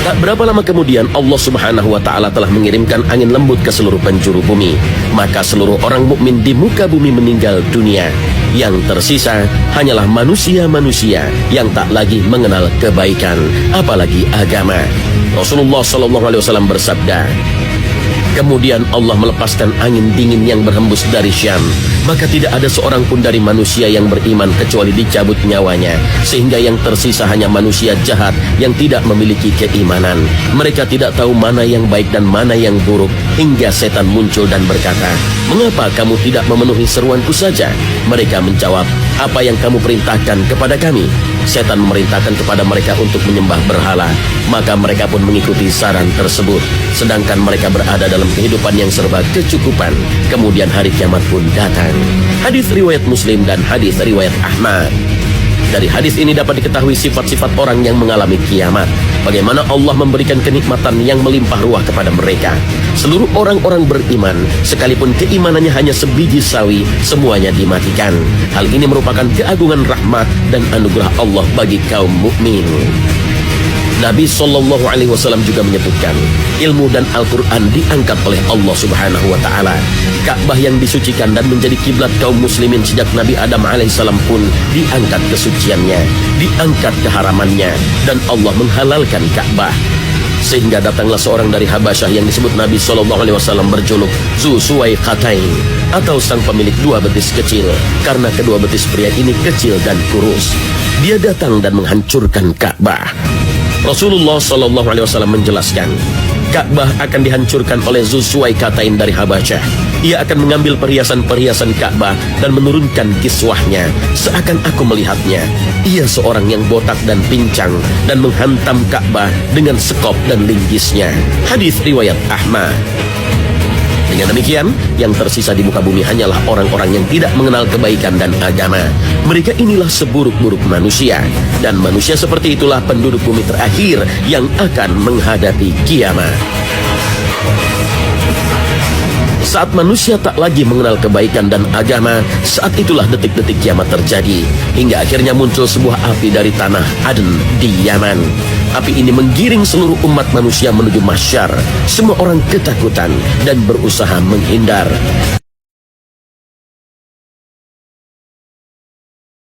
Tak berapa lama kemudian Allah Subhanahu wa Ta'ala telah mengirimkan angin lembut ke seluruh penjuru bumi. Maka seluruh orang mukmin di muka bumi meninggal dunia. Yang tersisa hanyalah manusia-manusia yang tak lagi mengenal kebaikan, apalagi agama. Rasulullah SAW bersabda, kemudian Allah melepaskan angin dingin yang berhembus dari Syam. Maka tidak ada seorang pun dari manusia yang beriman kecuali dicabut nyawanya. Sehingga yang tersisa hanya manusia jahat yang tidak memiliki keimanan. Mereka tidak tahu mana yang baik dan mana yang buruk. Hingga setan muncul dan berkata, mengapa kamu tidak memenuhi seruanku saja? Mereka menjawab, apa yang kamu perintahkan kepada kami? Setan memerintahkan kepada mereka untuk menyembah berhala. Maka mereka pun mengikuti saran tersebut. Sedangkan mereka berada dalam kehidupan yang serba kecukupan. Kemudian hari kiamat pun datang. Hadis riwayat Muslim dan hadis riwayat Ahmad. Dari hadis ini dapat diketahui sifat-sifat orang yang mengalami kiamat. Bagaimana Allah memberikan kenikmatan yang melimpah ruah kepada mereka. Seluruh orang-orang beriman, sekalipun keimanannya hanya sebiji sawi, semuanya dimatikan. Hal ini merupakan keagungan rahmat dan anugerah Allah bagi kaum mukmin. Nabi SAW juga menyebutkan, ilmu dan Al-Quran diangkat oleh Allah Subhanahu wa Ta'ala. Ka'bah yang disucikan dan menjadi kiblat kaum muslimin sejak Nabi Adam alaihissalam pun diangkat kesuciannya, diangkat keharamannya, dan Allah menghalalkan Ka'bah. Sehingga datanglah seorang dari Habasyah yang disebut Nabi SAW berjuluk Zu Suwaiqatain, atau sang pemilik dua betis kecil, karena kedua betis pria ini kecil dan kurus. Dia datang dan menghancurkan Ka'bah. Rasulullah SAW menjelaskan, Ka'bah akan dihancurkan oleh Zu Suwaiqatain dari Habasyah. Ia akan mengambil perhiasan-perhiasan Ka'bah dan menurunkan kiswahnya. Seakan aku melihatnya, ia seorang yang botak dan pincang dan menghantam Ka'bah dengan sekop dan linggisnya. Hadis riwayat Ahmad. Dengan demikian, yang tersisa di muka bumi hanyalah orang-orang yang tidak mengenal kebaikan dan agama. Mereka inilah seburuk-buruk manusia. Dan manusia seperti itulah penduduk bumi terakhir yang akan menghadapi kiamat. Saat manusia tak lagi mengenal kebaikan dan agama, saat itulah detik-detik kiamat terjadi. Hingga akhirnya muncul sebuah api dari tanah Aden di Yaman. Api ini menggiring seluruh umat manusia menuju mahsyar. Semua orang ketakutan dan berusaha menghindar.